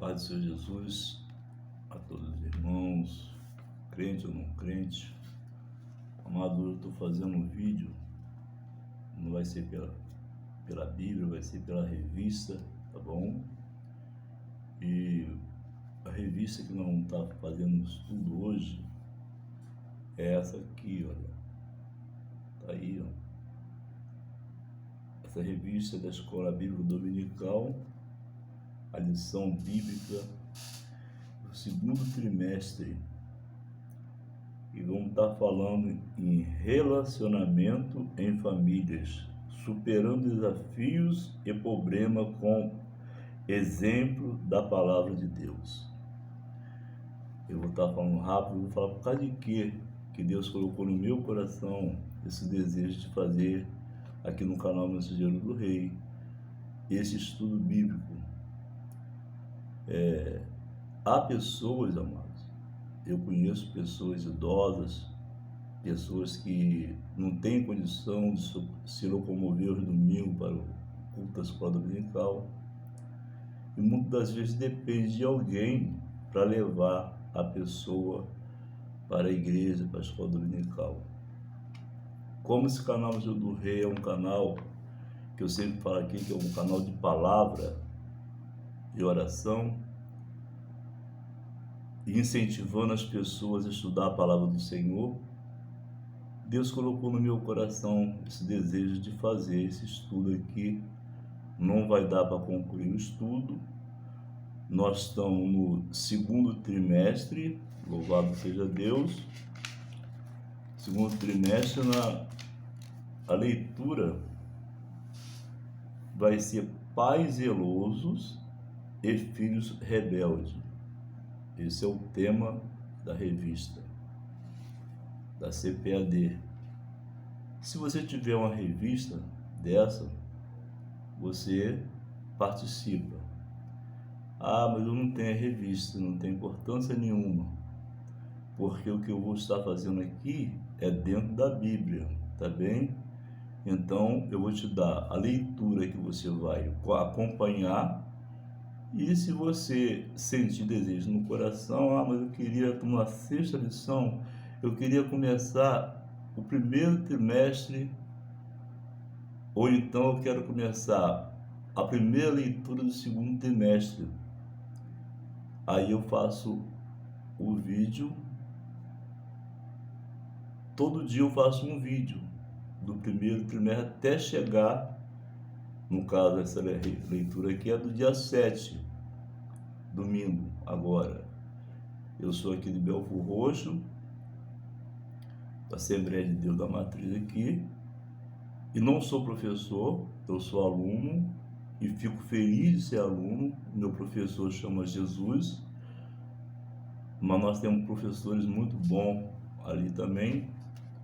Pai do Senhor Jesus, a todos os irmãos, crente ou não crente. Amado, eu estou fazendo um vídeo, não vai ser pela Bíblia, vai ser pela revista, tá bom? E a revista que nós vamos estar fazendo estudo hoje é essa aqui, olha. Tá aí, ó. Essa revista é da Escola Bíblica Dominical, a lição bíblica do segundo trimestre. E vamos estar falando em relacionamento em famílias, superando desafios e problemas com exemplo da palavra de Deus. Eu vou estar falando rápido, vou falar por causa de quê que Deus colocou no meu coração esse desejo de fazer aqui no canal Mensageiro do Rei esse estudo bíblico. Há pessoas, amados, eu conheço pessoas idosas, pessoas que não têm condição de se locomover aos domingos para o culto da escola dominical, e muitas das vezes depende de alguém para levar a pessoa para a igreja, para a escola dominical. Como esse canal do Rei é um canal que eu sempre falo aqui, que é um canal de palavra e oração, e incentivando as pessoas a estudar a palavra do Senhor, Deus colocou no meu coração esse desejo de fazer esse estudo aqui. Não vai dar para concluir o estudo. Nós estamos no segundo trimestre, louvado seja Deus. Segundo trimestre, a leitura vai ser pais zelosos e filhos rebeldes. Esse é o tema da revista, da CPAD. Se você tiver uma revista dessa, você participa. Ah, mas eu não tenho a revista, não tem importância nenhuma, porque o que eu vou estar fazendo aqui é dentro da Bíblia, tá bem? Então, eu vou te dar a leitura que você vai acompanhar. E se você sentir desejo no coração, mas eu queria, na sexta lição, eu queria começar o primeiro trimestre, ou então eu quero começar a primeira leitura do segundo trimestre. Aí eu faço o vídeo, todo dia eu faço um vídeo do primeiro trimestre até chegar, no caso essa leitura aqui é do dia 7, domingo, agora. Eu sou aqui de Belford Roxo, da Assembleia de Deus da Matriz aqui, e não sou professor, eu sou aluno, e fico feliz de ser aluno. Meu professor chama Jesus, mas nós temos professores muito bons ali também,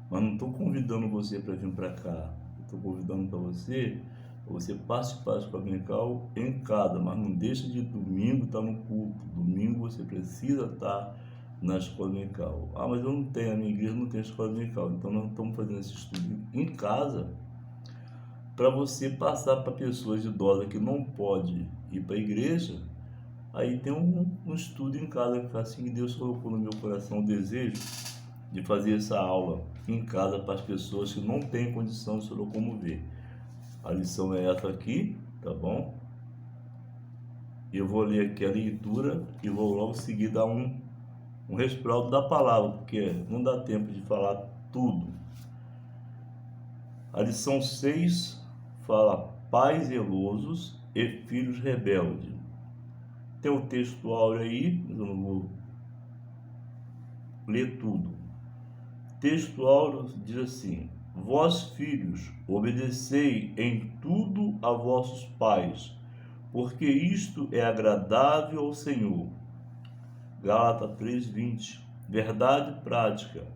mas não estou convidando você para vir para cá, estou convidando para você participar da escola dominical em casa, mas não deixa de domingo estar no culto. Domingo você precisa estar na escola dominical. Ah, mas eu não tenho, a minha igreja não tem escola dominical. Então nós estamos fazendo esse estudo em casa para você passar para pessoas idosas que não podem ir para a igreja. Aí tem um estudo em casa, que assim que Deus colocou no meu coração o desejo de fazer essa aula em casa para as pessoas que não têm condição de se locomover. A lição é essa aqui, tá bom? Eu vou ler aqui a leitura e vou logo seguir dar um respaldo da palavra, porque não dá tempo de falar tudo. A lição 6 fala pais zelosos e filhos rebeldes. Tem o texto áureo aí, mas eu não vou ler tudo. O texto áureo diz assim: vós, filhos, obedecei em tudo a vossos pais, porque isto é agradável ao Senhor. Gálatas 3:20. Verdade prática.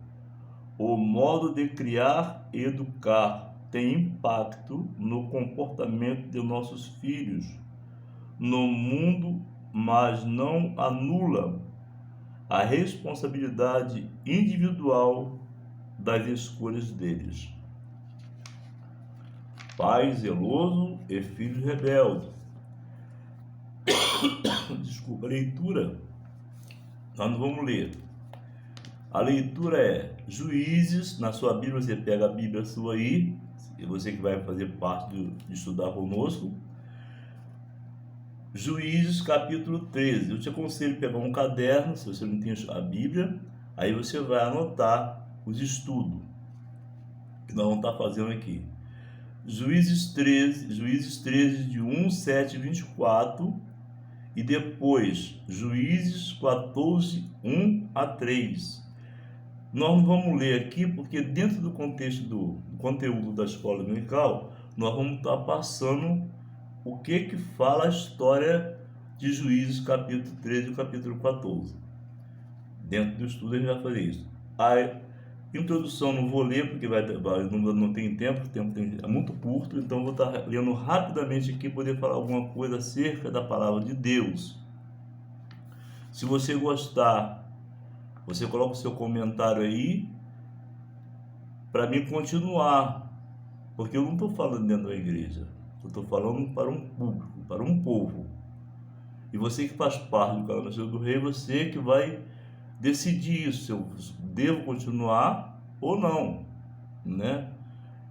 O modo de criar e educar tem impacto no comportamento de nossos filhos no mundo, mas não anula a responsabilidade individual das escolhas deles. Pai zeloso e filho rebelde. Desculpa, a leitura, nós não vamos ler. A leitura é Juízes, na sua Bíblia, você pega a Bíblia sua aí, e você que vai fazer parte de estudar conosco. Juízes capítulo 13. Eu te aconselho a pegar um caderno, se você não tem a Bíblia, aí você vai anotar os estudos que nós vamos estar fazendo aqui. Juízes 13 de 1, 7 e 24, e depois Juízes 14, 1 a 3. Nós não vamos ler aqui porque dentro do contexto do conteúdo da escola dominical, nós vamos estar passando o que fala a história de Juízes capítulo 13 e capítulo 14. Dentro do estudo a gente vai fazer isso. A introdução não vou ler porque não tem tempo, é muito curto, então vou estar lendo rapidamente aqui, poder falar alguma coisa acerca da palavra de Deus. Se você gostar, você coloca o seu comentário aí para mim continuar, porque eu não estou falando dentro da igreja, eu estou falando para um público, para um povo. E você que faz parte do canal do Rei, você que vai decidir isso, se eu devo continuar ou não, né?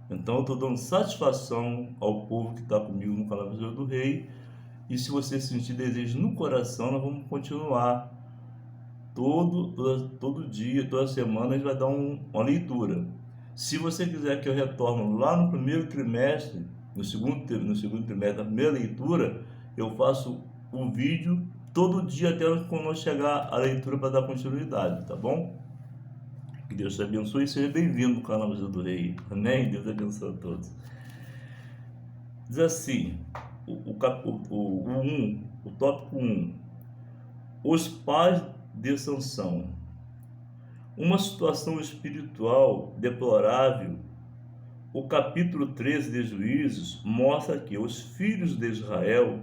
Então eu estou dando satisfação ao povo que está comigo no canal do Rei, e se você sentir desejo no coração, nós vamos continuar todo dia, toda semana a gente vai dar uma leitura. Se você quiser que eu retorne lá no primeiro trimestre, no segundo trimestre da primeira leitura, eu faço um vídeo todo dia até quando chegar a leitura para dar continuidade, tá bom? Que Deus te abençoe e seja bem-vindo no canal do Rei. Amém? Deus abençoe a todos. Diz assim, o tópico 1. Os pais de Sansão. Uma situação espiritual deplorável. O capítulo 13 de Juízes mostra que os filhos de Israel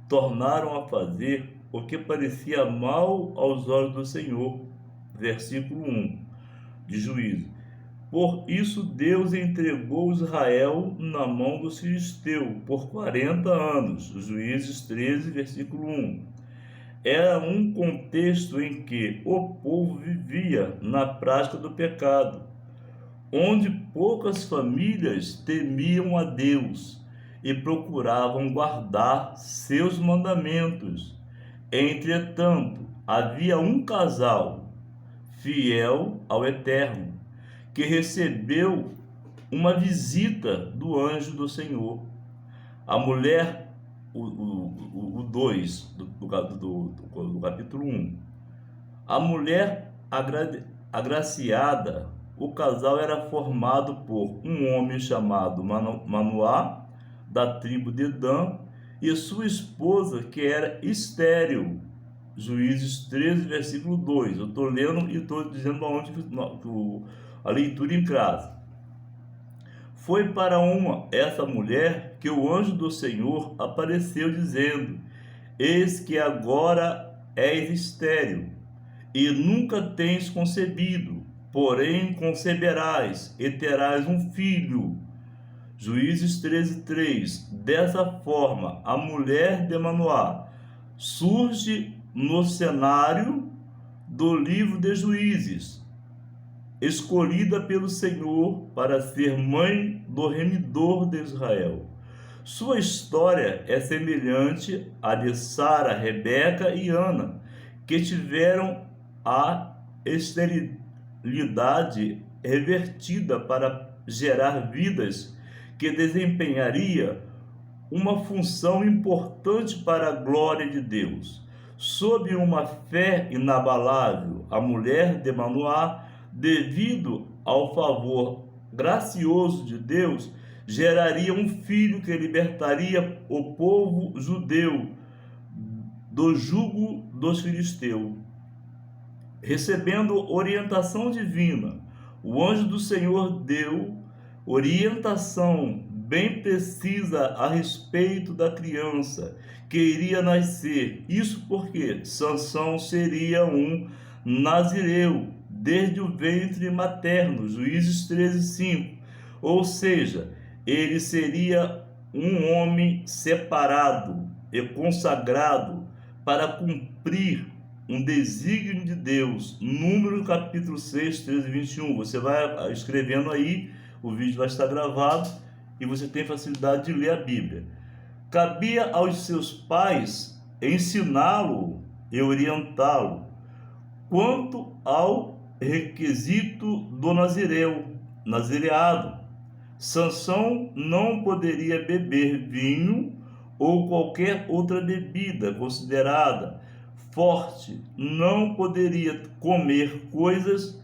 tornaram a fazer o que parecia mal aos olhos do Senhor. Versículo 1 de Juízes. Por isso Deus entregou Israel na mão dos filisteus por 40 anos. Juízes 13, versículo 1. Era um contexto em que o povo vivia na prática do pecado, onde poucas famílias temiam a Deus e procuravam guardar seus mandamentos. Entretanto, havia um casal fiel ao Eterno que recebeu uma visita do anjo do Senhor. A mulher, o 2 do capítulo 1. A mulher agraciada. O casal era formado por um homem chamado Manoá, da tribo de Dan, e sua esposa, que era estéril. Juízes 13, versículo 2. Eu estou lendo e estou dizendo aonde a leitura em casa. Foi para essa mulher que o anjo do Senhor apareceu, dizendo: Eis que agora és estéril, e nunca tens concebido, porém conceberás, e terás um filho. Juízes 13:3. Dessa forma, a mulher de Manoá surge no cenário do livro de Juízes, escolhida pelo Senhor para ser mãe do remidor de Israel. Sua história é semelhante à de Sara, Rebeca e Ana, que tiveram a esterilidade revertida para gerar vidas que desempenharia uma função importante para a glória de Deus. Sob uma fé inabalável, a mulher de Manoá, devido ao favor gracioso de Deus, geraria um filho que libertaria o povo judeu do jugo dos filisteus. Recebendo orientação divina, o anjo do Senhor deu orientação bem precisa a respeito da criança que iria nascer. Isso porque Sansão seria um nazireu desde o ventre materno, Juízes 13:5. Ou seja, ele seria um homem separado e consagrado para cumprir um desígnio de Deus. Números capítulo 6, 13 e 21. Você vai escrevendo aí, o vídeo vai estar gravado e você tem facilidade de ler a Bíblia. Cabia aos seus pais ensiná-lo e orientá-lo quanto ao requisito do nazireado. Sansão não poderia beber vinho ou qualquer outra bebida considerada forte, não poderia comer coisas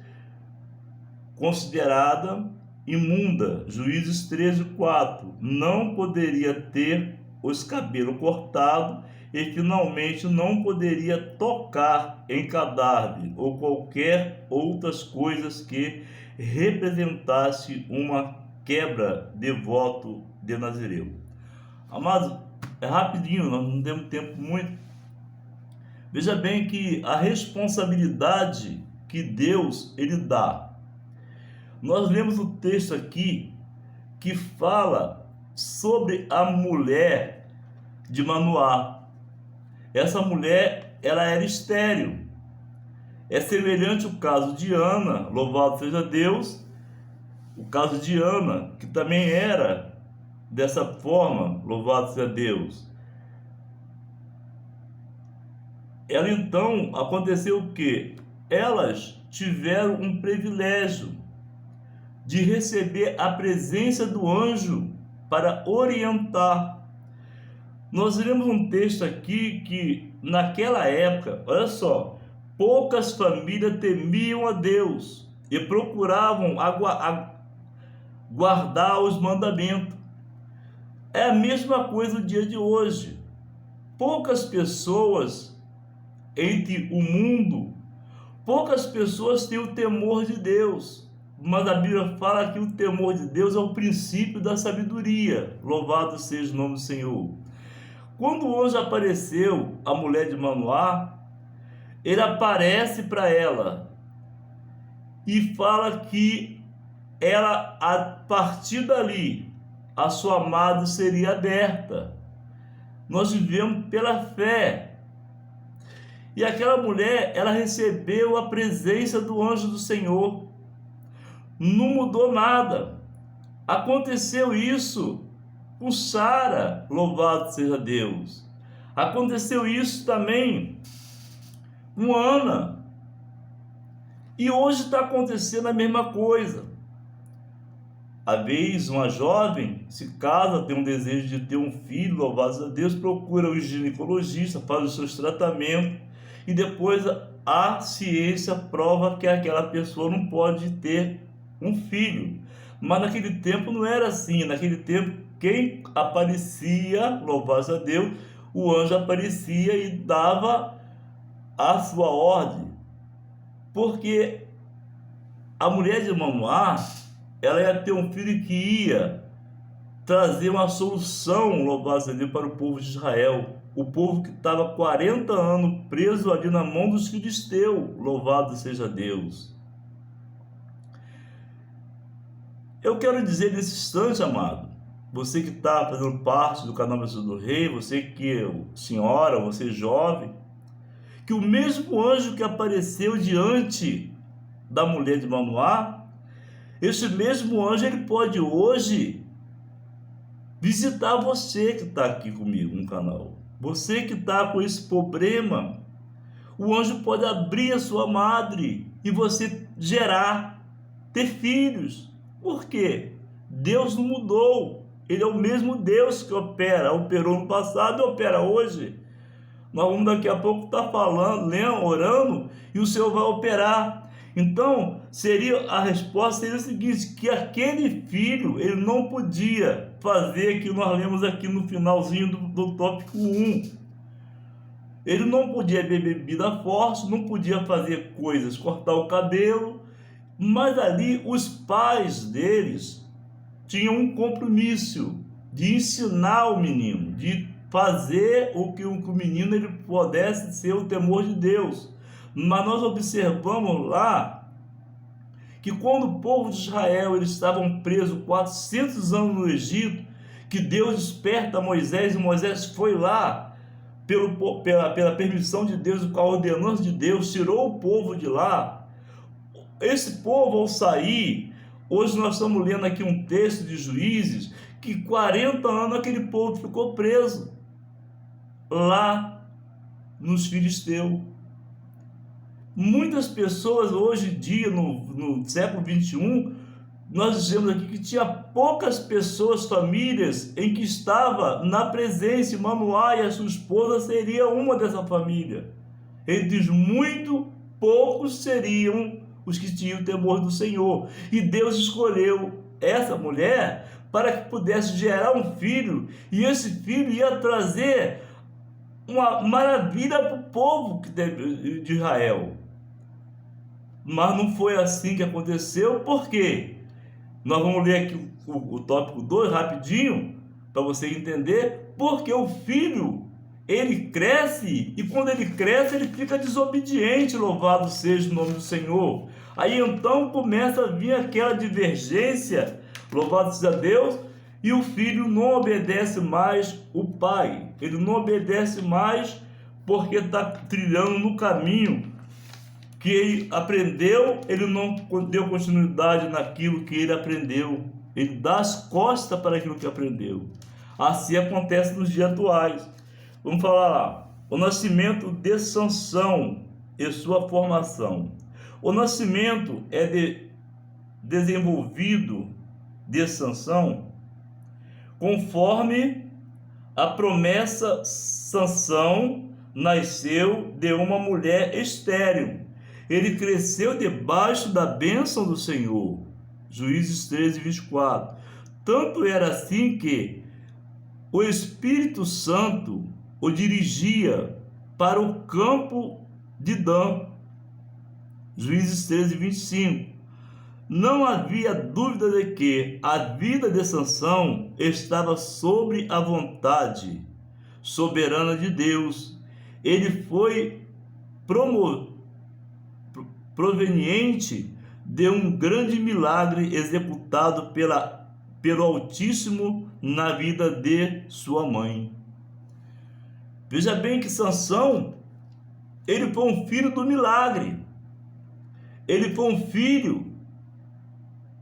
consideradas imunda. Juízes 13:4. Não poderia ter os cabelos cortados e finalmente não poderia tocar em cadáver ou qualquer outras coisas que representasse uma quebra de voto de Nazireu. Amados, é rapidinho, nós não temos tempo muito. Veja bem que a responsabilidade que Deus ele dá. Nós lemos o texto aqui que fala sobre a mulher de Manoá. Essa mulher, ela era estéril. É semelhante ao caso de Ana, louvado seja Deus, o caso de Ana, que também era dessa forma, louvado seja Deus. Ela então, aconteceu o quê? Elas tiveram um privilégio de receber a presença do anjo para orientar. Nós lemos um texto aqui que naquela época, olha só, poucas famílias temiam a Deus e procuravam guardar os mandamentos. É a mesma coisa no dia de hoje. Poucas pessoas entre o mundo, poucas pessoas têm o temor de Deus, mas a Bíblia fala que o temor de Deus é o princípio da sabedoria. Louvado seja o nome do Senhor. Quando o anjo apareceu à mulher de Manoá, ele aparece para ela e fala que ela, a partir dali, a sua amada seria aberta. Nós vivemos pela fé. E aquela mulher, ela recebeu a presença do anjo do Senhor. Não mudou nada. Aconteceu isso com Sara, louvado seja Deus. Aconteceu isso também com Ana. E hoje está acontecendo a mesma coisa. Às vezes, uma jovem se casa, tem um desejo de ter um filho, louvado seja Deus, procura um ginecologista, faz os seus tratamentos, e depois a ciência prova que aquela pessoa não pode ter um filho. Mas naquele tempo não era assim. Naquele tempo, quem aparecia, louvado seja Deus, o anjo aparecia e dava a sua ordem. Porque a mulher de Manoá, ela ia ter um filho que ia trazer uma solução, louvado seja Deus, para o povo de Israel. O povo que estava 40 anos preso ali na mão dos filisteus, louvado seja Deus. Eu quero dizer nesse instante, amado, você que está fazendo parte do canal Messias do Rei, você que é senhora, você jovem, que o mesmo anjo que apareceu diante da mulher de Manoá, esse mesmo anjo, ele pode hoje visitar você que está aqui comigo no canal. Você que está com esse problema, o anjo pode abrir a sua madre e você gerar, ter filhos. Por quê? Deus não mudou. Ele é o mesmo Deus que operou no passado e opera hoje. Nós vamos daqui a pouco estar falando, lendo, orando, e o Senhor vai operar. Então, a resposta seria o seguinte, que aquele filho, ele não podia fazer o que nós lemos aqui no finalzinho do tópico 1. Ele não podia beber bebida forte, não podia fazer coisas, cortar o cabelo, mas ali os pais deles tinham um compromisso de ensinar o menino, de fazer o que o menino ele pudesse ser o temor de Deus. Mas nós observamos lá que quando o povo de Israel eles estavam presos 400 anos no Egito, que Deus desperta Moisés e Moisés foi lá pela permissão de Deus e com a ordenança de Deus, tirou o povo de lá. Esse povo, ao sair, hoje nós estamos lendo aqui um texto de Juízes, que 40 anos aquele povo ficou preso lá nos filisteus. Muitas pessoas hoje em dia, no século 21, nós dizemos aqui que tinha poucas pessoas, famílias, em que estava na presença, e Manoá e a sua esposa seria uma dessa família. Ele diz, muito poucos seriam os que tinham o temor do Senhor. E Deus escolheu essa mulher para que pudesse gerar um filho, e esse filho ia trazer uma maravilha para o povo de Israel. Mas não foi assim que aconteceu. Por quê? Nós vamos ler aqui o tópico 2 rapidinho, para você entender. Porque o filho, ele cresce, e quando ele cresce, ele fica desobediente, louvado seja o nome do Senhor. Aí então começa a vir aquela divergência, louvado seja Deus, e o filho não obedece mais o pai. Ele não obedece mais porque está trilhando no caminho que ele aprendeu. Ele não deu continuidade naquilo que ele aprendeu. Ele dá as costas para aquilo que aprendeu. Assim acontece nos dias atuais. Vamos falar lá. O nascimento de Sansão e sua formação. O nascimento é desenvolvido de Sansão conforme a promessa. Sansão nasceu de uma mulher estéril. Ele cresceu debaixo da bênção do Senhor. Juízes 13, 24. Tanto era assim que o Espírito Santo o dirigia para o campo de Dan. Juízes 13, 25. Não havia dúvida de que a vida de Sansão estava sobre a vontade soberana de Deus. Ele foi proveniente de um grande milagre executado pelo Altíssimo na vida de sua mãe. Veja bem que Sansão, ele foi um filho do milagre. Ele foi um filho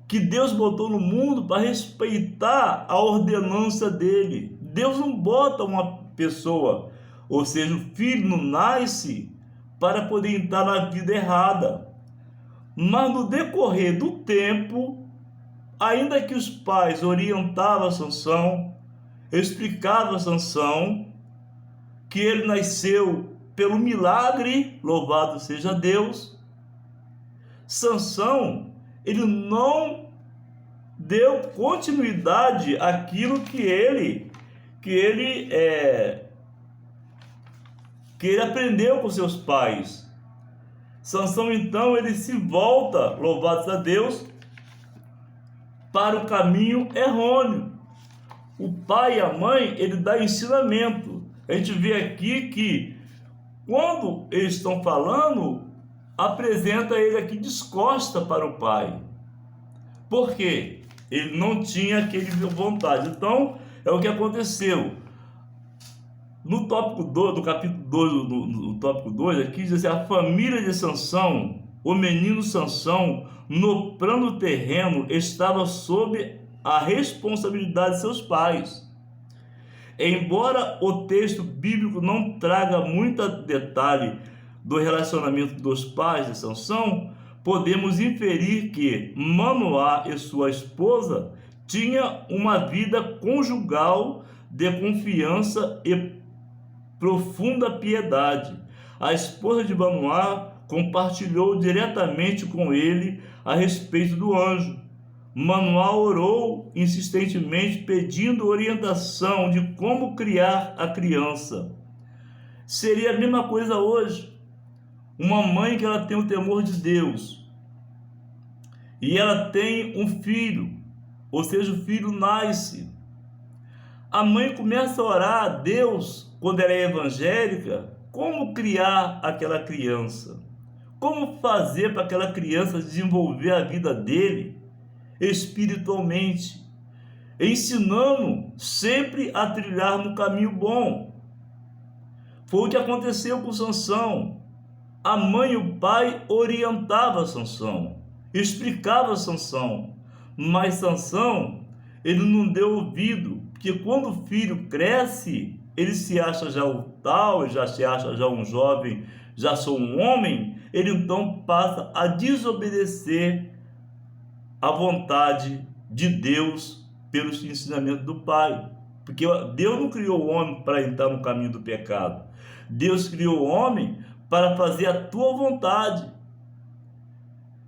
que Deus botou no mundo para respeitar a ordenança dele. Deus não bota uma pessoa, ou seja, o filho não nasce para poder entrar na vida errada. Mas no decorrer do tempo, ainda que os pais orientavam a Sansão, explicavam a Sansão que ele nasceu pelo milagre, louvado seja Deus, Sansão, ele não deu continuidade àquilo que ele aprendeu com seus pais. Sansão, então, ele se volta, louvado seja Deus, para o caminho errôneo. O pai e a mãe, ele dá ensinamento. A gente vê aqui que, quando eles estão falando, apresenta ele aqui descosta para o pai. Por quê? Ele não tinha aquele vontade. Então, é o que aconteceu. No tópico 2, do capítulo 2, no tópico 2, aqui diz assim, a família de Sansão, o menino Sansão, no plano terreno, estava sob a responsabilidade de seus pais. Embora o texto bíblico não traga muito detalhe do relacionamento dos pais de Sansão, podemos inferir que Manoá e sua esposa tinham uma vida conjugal de confiança e profunda piedade. A esposa de Manoá compartilhou diretamente com ele a respeito do anjo. Manoá orou insistentemente pedindo orientação de como criar a criança. Seria a mesma coisa hoje. Uma mãe que ela tem o temor de Deus e ela tem um filho, ou seja, o filho nasce. A mãe começa a orar a Deus, quando ela é evangélica, como criar aquela criança, como fazer para aquela criança desenvolver a vida dele espiritualmente, ensinando sempre a trilhar no caminho bom. Foi o que aconteceu com Sansão. A mãe e o pai orientavam Sansão, explicavam Sansão, mas Sansão, ele não deu ouvido, porque quando o filho cresce, ele se acha já o tal, já se acha já um jovem, já sou um homem, ele então passa a desobedecer à vontade de Deus pelos ensinamentos do pai. Porque Deus não criou o homem para entrar no caminho do pecado. Deus criou o homem para fazer a tua vontade.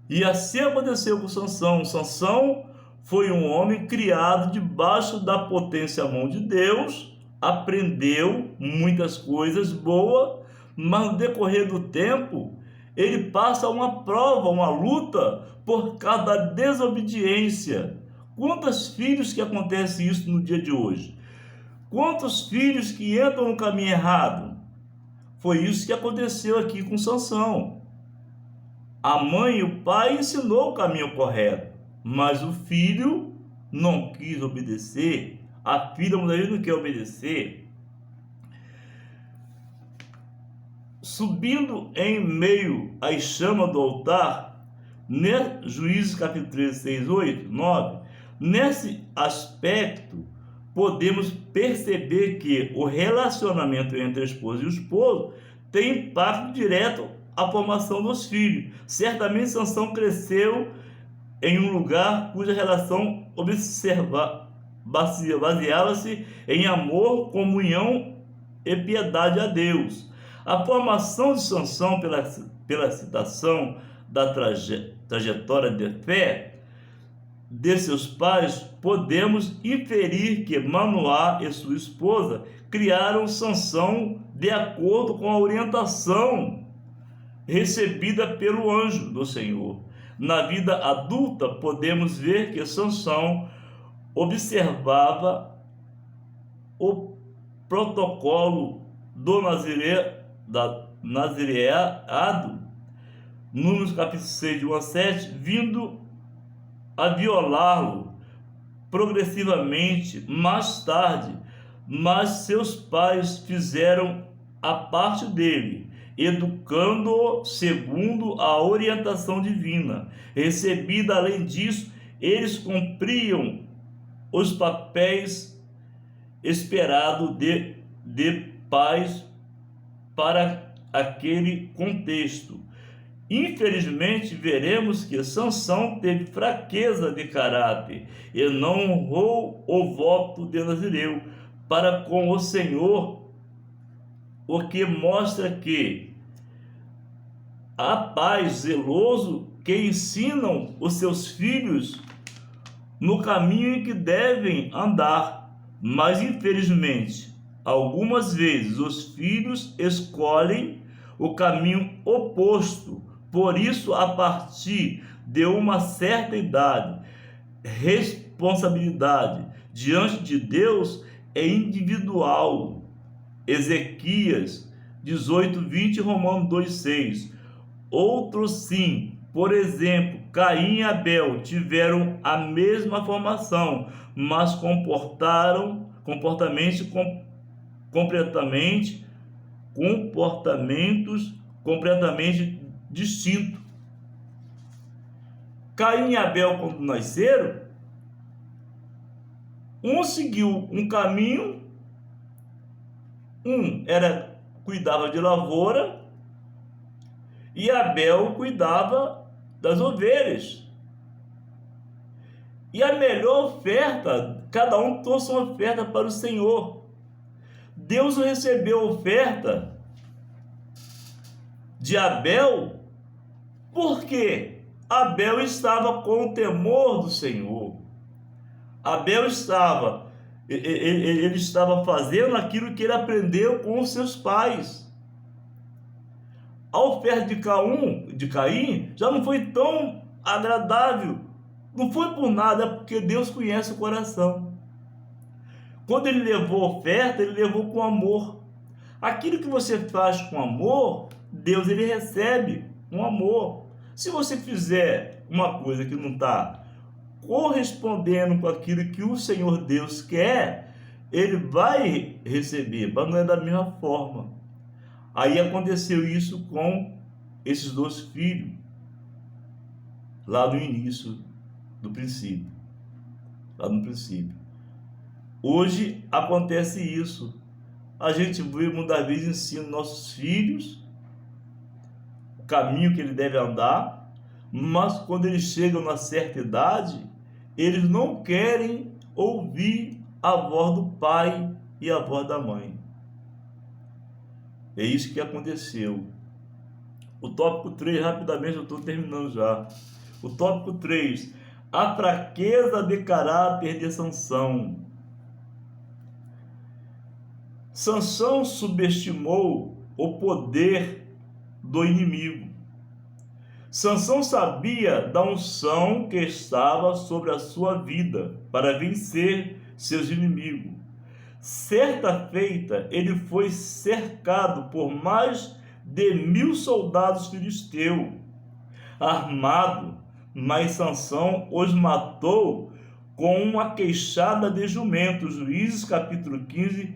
E assim aconteceu com Sansão. Sansão foi um homem criado debaixo da potência mão de Deus, aprendeu muitas coisas boas, mas no decorrer do tempo, ele passa uma prova, uma luta por causa da desobediência. Quantos filhos que acontece isso no dia de hoje? Quantos filhos que entram no caminho errado? Foi isso que aconteceu aqui com Sansão. A mãe e o pai ensinou o caminho correto, mas o filho não quis obedecer. A filha muitas vezes não quer obedecer. Subindo em meio às chamas do altar, Juízes capítulo 13, 6, 8, 9, nesse aspecto, podemos perceber que o relacionamento entre a esposa e o esposo tem impacto direto à formação dos filhos. Certamente Sansão cresceu em um lugar cuja relação baseava-se em amor, comunhão e piedade a Deus. A formação de Sansão pela citação da trajetória de fé de seus pais, podemos inferir que Manoá e sua esposa criaram Sansão de acordo com a orientação recebida pelo anjo do Senhor. Na vida adulta, podemos ver que Sansão observava o protocolo do nazireado, Números capítulo 6, de 1 a 7, vindo a violá-lo progressivamente mais tarde, mas seus pais fizeram a parte dele, educando-o segundo a orientação divina recebida. Além disso, eles cumpriam os papéis esperados de pais para aquele contexto. Infelizmente, veremos que Sansão teve fraqueza de caráter e não honrou o voto de Nazireu para com o Senhor, o que mostra que há pais zelosos que ensinam os seus filhos no caminho em que devem andar, mas infelizmente, algumas vezes os filhos escolhem o caminho oposto. Por isso, a partir de uma certa idade, responsabilidade diante de Deus é individual. Ezequias 18, 20, Romanos 2, 6. Outros sim, por exemplo, Caim e Abel tiveram a mesma formação, mas comportamentos completamente distintos. Caim e Abel, quando nasceram, um seguiu um caminho, cuidava de lavoura e Abel cuidava das ovelhas. E a melhor oferta, cada um trouxe uma oferta para o Senhor. Deus recebeu a oferta de Abel porque Abel estava com o temor do Senhor. Abel ele estava fazendo aquilo que ele aprendeu com os seus pais. A oferta de Caim já não foi tão agradável. Não foi por nada, é porque Deus conhece o coração. Quando ele levou a oferta, ele levou com amor. Aquilo que você faz com amor, Deus ele recebe com amor. Se você fizer uma coisa que não está correspondendo com aquilo que o Senhor Deus quer, ele vai receber, mas não é da mesma forma. Aí aconteceu isso com esses dois filhos, lá no início do princípio, lá no princípio. Hoje acontece isso. A gente muitas vezes ensina nossos filhos o caminho que ele deve andar, mas quando eles chegam na certa idade, eles não querem ouvir a voz do pai e a voz da mãe. É isso que aconteceu. O tópico 3, rapidamente, eu estou terminando já. O tópico 3, a fraqueza de caráter de Sansão. Sansão subestimou o poder do inimigo. Sansão sabia da unção que estava sobre a sua vida para vencer seus inimigos. Certa feita, ele foi cercado por mais de 1000 soldados filisteus, armados, mas Sansão os matou com uma queixada de jumento. Juízes capítulo 15,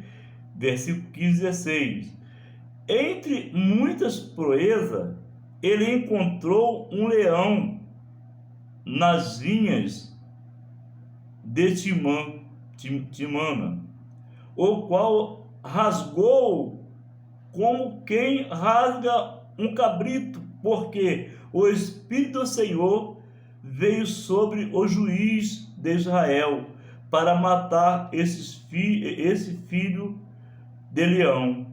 versículo 15 e 16. Entre muitas proezas, ele encontrou um leão nas vinhas de Timana, o qual rasgou como quem rasga um cabrito, porque o Espírito do Senhor veio sobre o juiz de Israel para matar esse filho de leão.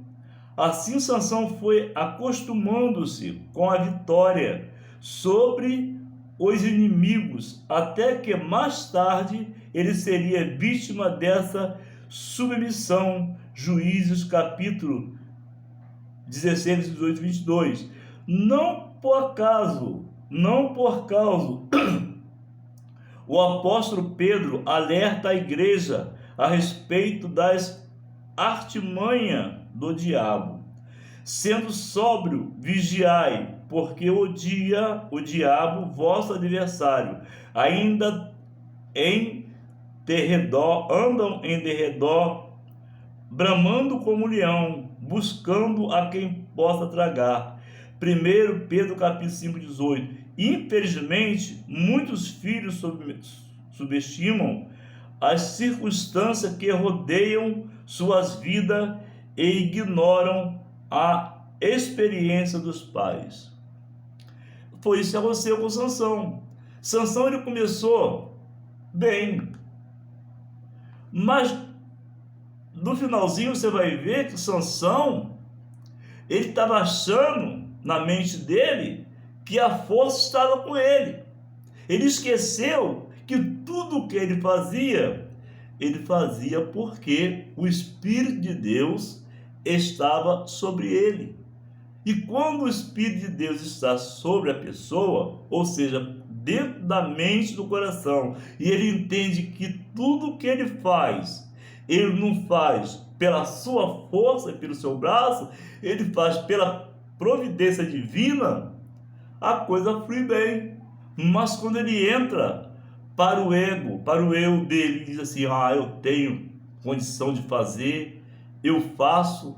Assim Sansão foi acostumando-se com a vitória sobre os inimigos, até que mais tarde ele seria vítima dessa submissão. Juízes capítulo 16, 18 e 22. Não por causa, o apóstolo Pedro alerta a igreja a respeito das artimanhas do diabo. Sendo sóbrio, vigiai, porque o diabo, vosso adversário, andam em derredor, bramando como leão, buscando a quem possa tragar. 1 Pedro capítulo 5, 18. Infelizmente, muitos filhos subestimam as circunstâncias que rodeiam suas vidas e ignoram a experiência dos pais. Foi isso que aconteceu com Sansão. Sansão, ele começou bem, mas no finalzinho você vai ver que Sansão, ele estava achando na mente dele que a força estava com ele. Ele esqueceu que tudo que ele fazia porque o Espírito de Deus estava sobre ele. E quando o Espírito de Deus está sobre a pessoa, ou seja, dentro da mente, do coração, e ele entende que tudo que ele faz, ele não faz pela sua força, pelo seu braço, ele faz pela providência divina, a coisa flui bem. Mas quando ele entra para o ego, para o eu dele, diz assim: eu tenho condição de fazer, eu faço,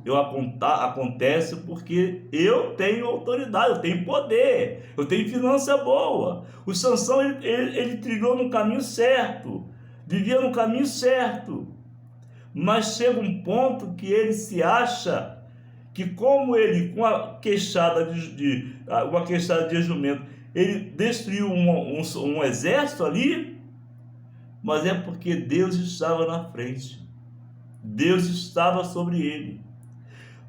acontece porque eu tenho autoridade, eu tenho poder, eu tenho finança boa. O Sansão, ele trilhou no caminho certo, vivia no caminho certo, mas chega um ponto que ele se acha que, como ele, com a queixada de jumento, ele destruiu um exército ali, mas é porque Deus estava na frente. Deus estava sobre ele.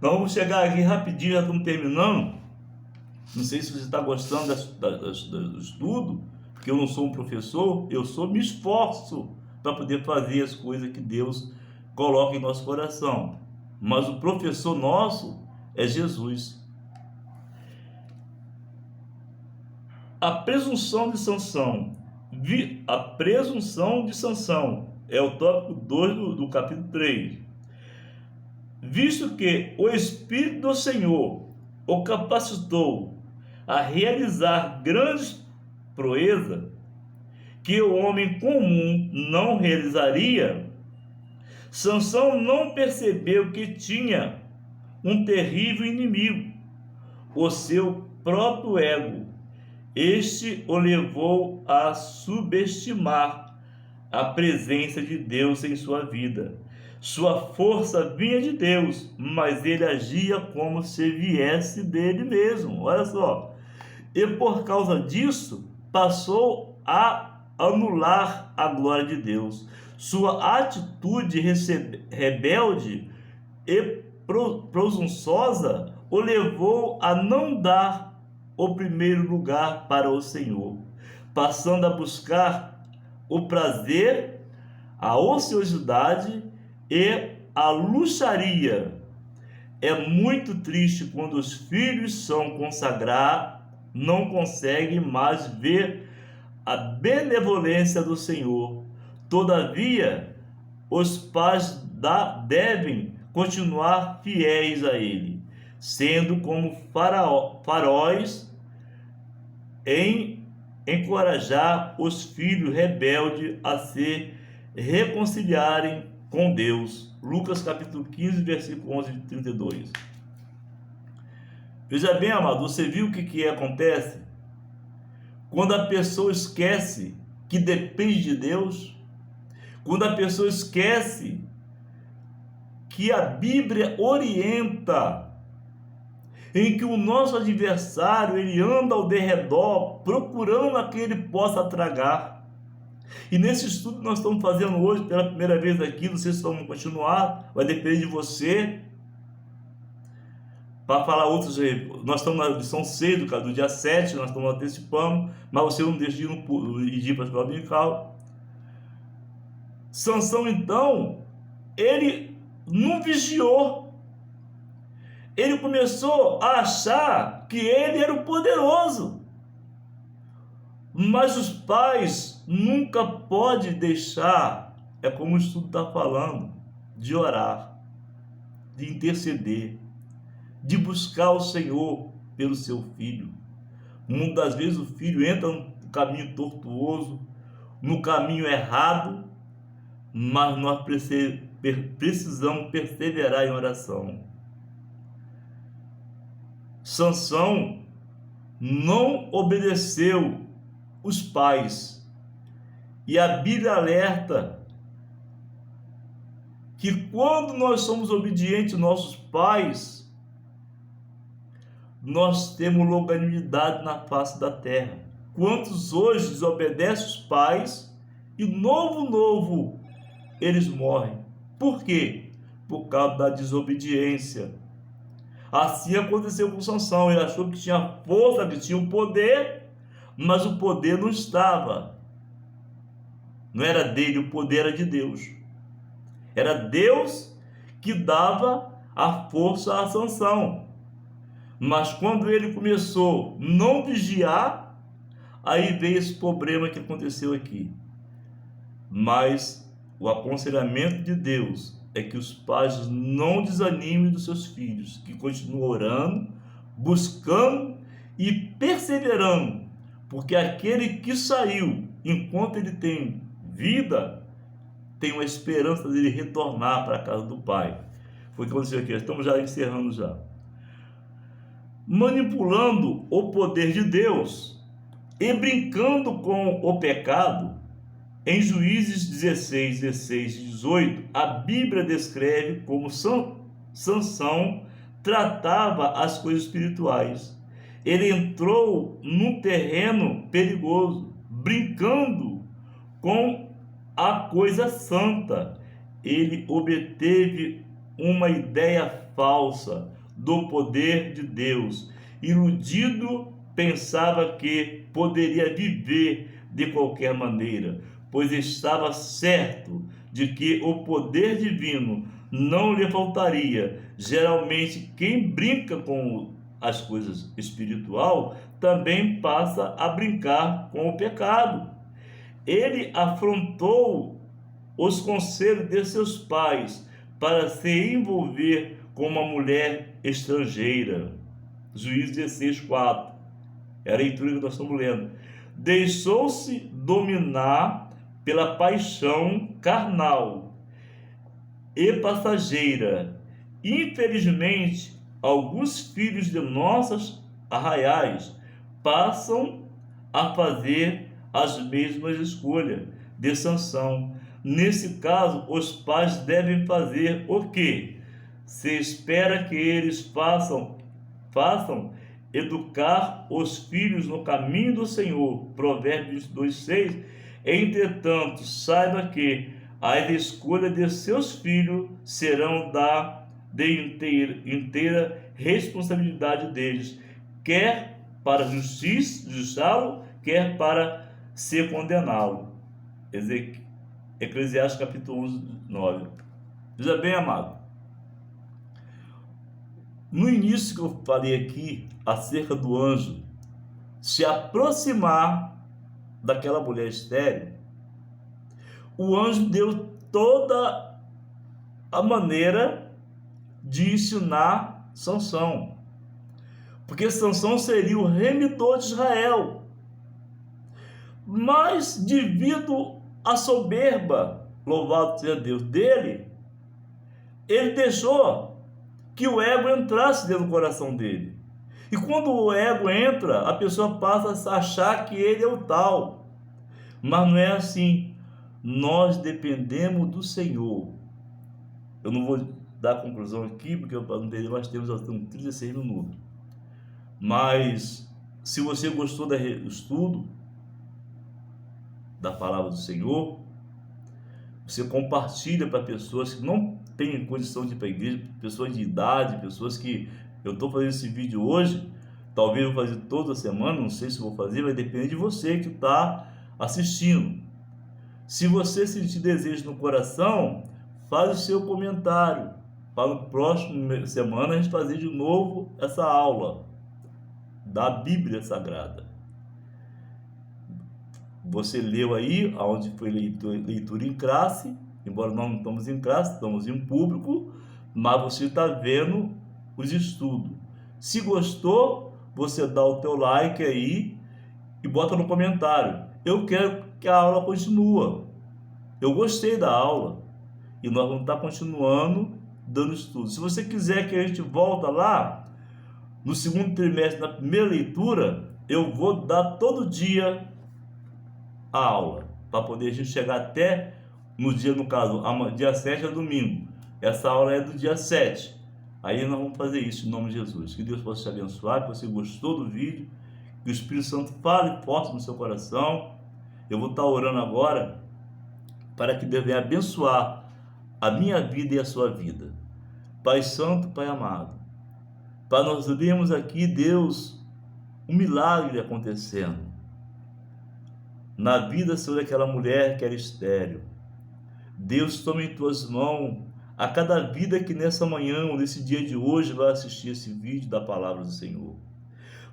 Nós vamos chegar aqui rapidinho, já estamos terminando. Não sei se você está gostando do estudo, porque eu não sou um professor, me esforço para poder fazer as coisas que Deus coloca em nosso coração. Mas o professor nosso é Jesus. A presunção de Sansão. A presunção de Sansão é o tópico 2 do capítulo 3. Visto que o Espírito do Senhor o capacitou a realizar grandes proezas que o homem comum não realizaria, Sansão não percebeu que tinha um terrível inimigo, o seu próprio ego. Este o levou a subestimar a presença de Deus em sua vida. Sua força vinha de Deus, mas ele agia como se viesse dele mesmo. Olha só. E por causa disso, passou a anular a glória de Deus. Sua atitude rebelde e presunçosa o levou a não dar o primeiro lugar para o Senhor, passando a buscar o prazer, a ociosidade e a luxaria. É muito triste quando os filhos são consagrados, não conseguem mais ver a benevolência do Senhor. Todavia, os pais devem continuar fiéis a Ele, sendo como faróis em encorajar os filhos rebeldes a se reconciliarem com Deus. Lucas capítulo 15, versículo 11 e 32. Veja bem, amado, você viu o que acontece? Quando a pessoa esquece que depende de Deus, quando a pessoa esquece que a Bíblia orienta, em que o nosso adversário ele anda ao derredor procurando a quem ele possa tragar. E nesse estudo que nós estamos fazendo hoje pela primeira vez aqui, não sei se vamos continuar, vai depender de você. Para falar outros, nós estamos na lição 6 do dia 7, nós estamos antecipando, mas você não deixa de ir para a escola dominical. Sansão, então, ele não vigiou. Ele começou a achar que ele era o poderoso. Mas os pais nunca podem deixar, é como o estudo está falando, de orar, de interceder, de buscar o Senhor pelo seu filho. Muitas vezes o filho entra no caminho tortuoso, no caminho errado, mas nós precisamos perseverar em oração. Sansão não obedeceu os pais, e a Bíblia alerta que quando nós somos obedientes aos nossos pais, nós temos longanimidade na face da terra. Quantos hoje desobedecem os pais e novo eles morrem? Por quê? Por causa da desobediência. Assim aconteceu com Sansão. Ele achou que tinha força, que tinha o poder, mas o poder não estava. Não era dele, o poder era de Deus. Era Deus que dava a força a Sansão. Mas quando ele começou a não vigiar, aí veio esse problema que aconteceu aqui. Mas o aconselhamento de Deus é que os pais não desanimem dos seus filhos, que continuem orando, buscando e perseverando, porque aquele que saiu, enquanto ele tem vida, tem uma esperança dele retornar para a casa do Pai. Foi o que aconteceu aqui, estamos já encerrando já. Manipulando o poder de Deus e brincando com o pecado, em Juízes 16, 16 e 18, a Bíblia descreve como Sansão tratava as coisas espirituais. Ele entrou num terreno perigoso, brincando com a coisa santa. Ele obteve uma ideia falsa do poder de Deus. Iludido, pensava que poderia viver de qualquer maneira, pois estava certo de que o poder divino não lhe faltaria. Geralmente, quem brinca com as coisas espirituais também passa a brincar com o pecado. Ele afrontou os conselhos de seus pais para se envolver com uma mulher estrangeira. Juízes 16, 4. É a leitura que nós estamos lendo. Deixou-se dominar pela paixão carnal e passageira Infelizmente, alguns filhos de nossas arraiais passam a fazer as mesmas escolhas de Sansão. Nesse caso, os pais devem fazer o quê? Se espera que eles façam educar os filhos no caminho do Senhor. Provérbios 2:6. Entretanto, saiba que as escolhas de seus filhos serão de inteira responsabilidade deles, quer para justiçá-lo, quer para se condená-lo. Eclesiastes capítulo 11, 9. Veja bem, amado. No início que eu falei aqui acerca do anjo se aproximar daquela mulher estéril, o anjo deu toda a maneira de ensinar Sansão, porque Sansão seria o remidor de Israel. Mas devido à soberba, louvado seja Deus, dele, ele deixou que o ego entrasse dentro do coração dele. E quando o ego entra, a pessoa passa a achar que ele é o tal. Mas não é assim. Nós dependemos do Senhor. Eu não vou dar a conclusão aqui, porque nós temos 36 minutos. Mas, se você gostou do estudo da palavra do Senhor, você compartilha para pessoas que não têm condição de ir para a igreja, pessoas de idade, pessoas que... Eu estou fazendo esse vídeo hoje, talvez eu vou fazer toda semana, não sei se vou fazer, vai depender de você que está assistindo. Se você sentir desejo no coração, faz o seu comentário, para no próximo semana a gente fazer de novo essa aula da Bíblia Sagrada. Você leu aí, onde foi leitura em classe, embora nós não estamos em classe, estamos em público, mas você está vendo os estudos. Se gostou, você dá o teu like aí e bota no comentário. Eu quero que a aula continue. Eu gostei da aula e nós vamos estar continuando dando estudo. Se você quiser que a gente volte lá, no segundo trimestre, na primeira leitura, eu vou dar todo dia a aula, para poder a gente chegar até no dia, no caso, dia 7 é domingo. Essa aula é do dia 7. Aí nós vamos fazer isso em nome de Jesus. Que Deus possa te abençoar, que você gostou do vídeo, que o Espírito Santo fale forte no seu coração. Eu vou estar orando agora para que Deus venha abençoar a minha vida e a sua vida. Pai Santo, Pai amado, para nós vermos aqui, Deus, um milagre acontecendo na vida sobre aquela mulher que era estéril. Deus, toma em tuas mãos a cada vida que nessa manhã ou nesse dia de hoje vai assistir esse vídeo da palavra do Senhor.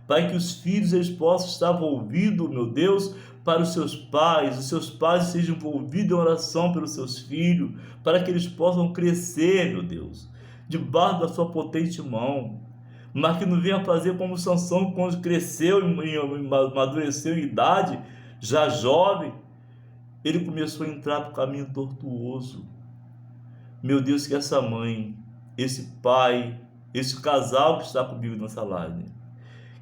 Pai, que os filhos eles possam estar envolvidos, meu Deus, para os seus pais sejam envolvidos em oração pelos seus filhos, para que eles possam crescer, meu Deus, debaixo da sua potente mão, mas que não venha fazer como Sansão, quando cresceu e amadureceu em idade, já jovem, ele começou a entrar para o caminho tortuoso. Meu Deus, que essa mãe, esse pai, esse casal que está comigo nessa live,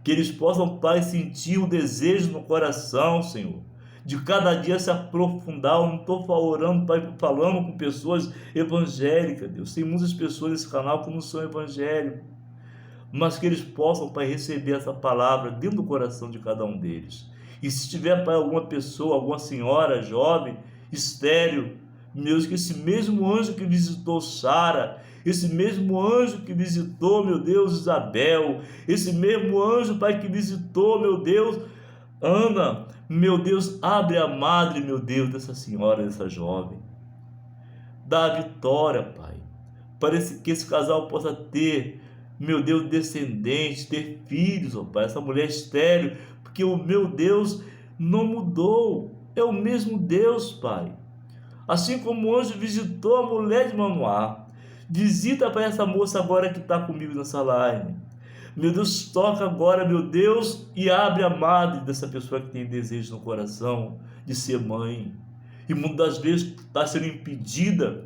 que eles possam, Pai, sentir o desejo no coração, Senhor, de cada dia se aprofundar. Eu não estou orando, Pai, falando com pessoas evangélicas, Deus. Tem muitas pessoas nesse canal que não são evangélicos, mas que eles possam, Pai, receber essa palavra dentro do coração de cada um deles. E se tiver, Pai, alguma pessoa, alguma senhora jovem, estéril, meu Deus, que esse mesmo anjo que visitou Sara, esse mesmo anjo que visitou, meu Deus, Isabel, esse mesmo anjo, Pai, que visitou, meu Deus, Ana, meu Deus, abre a madre, meu Deus, dessa senhora, dessa jovem. Dá a vitória, Pai, para que esse casal possa ter, meu Deus, descendentes, ter filhos, ó Pai, essa mulher estéril, porque o meu Deus não mudou, é o mesmo Deus, Pai. Assim como o anjo visitou a mulher de Manoá, visita para essa moça agora que está comigo nessa live. Meu Deus, toca agora, meu Deus, e abre a madre dessa pessoa que tem desejo no coração de ser mãe. E muitas das vezes está sendo impedida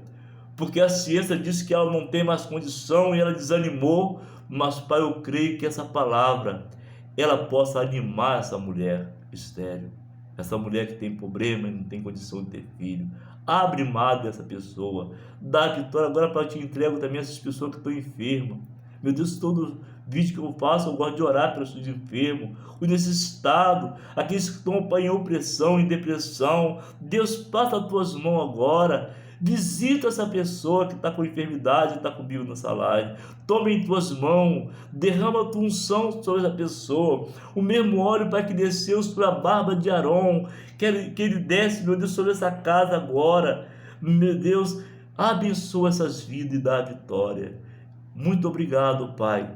porque a ciência diz que ela não tem mais condição e ela desanimou, mas, Pai, eu creio que essa palavra, ela possa animar essa mulher estéril, essa mulher que tem problema e não tem condição de ter filho. Abre mar dessa pessoa, dá vitória. Agora, para te entrego também essas pessoas que estão enfermas. Meu Deus, todo vídeo que eu faço, eu gosto de orar pelos enfermos, os necessitados, aqueles que estão em opressão, em depressão. Deus, passa as tuas mãos agora. Visita essa pessoa que está com enfermidade, está comigo nessa live. Toma em tuas mãos, derrama a tua unção sobre essa pessoa. O mesmo óleo, Pai, que desceu sobre a barba de Arão, que ele desce, meu Deus, sobre essa casa agora. Meu Deus, abençoa essas vidas e dá a vitória. Muito obrigado, Pai,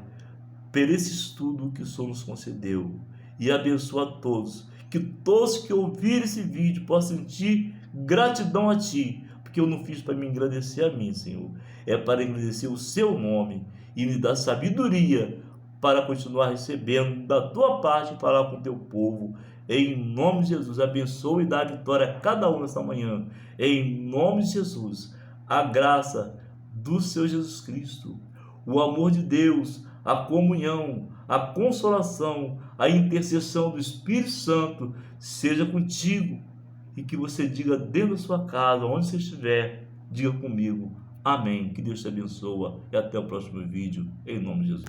por esse estudo que o Senhor nos concedeu. E abençoa a todos. Que todos que ouvirem esse vídeo possam sentir gratidão a Ti, porque eu não fiz para me agradecer a mim, Senhor. É para agradecer o Seu nome e me dar sabedoria para continuar recebendo da Tua parte e falar com o Teu povo. Em nome de Jesus, abençoa e dá a vitória a cada um nessa manhã. Em nome de Jesus, a graça do Seu Jesus Cristo, o amor de Deus, a comunhão, a consolação, a intercessão do Espírito Santo seja contigo, e que você diga dentro da sua casa, onde você estiver, diga comigo, amém. Que Deus te abençoe e até o próximo vídeo, em nome de Jesus.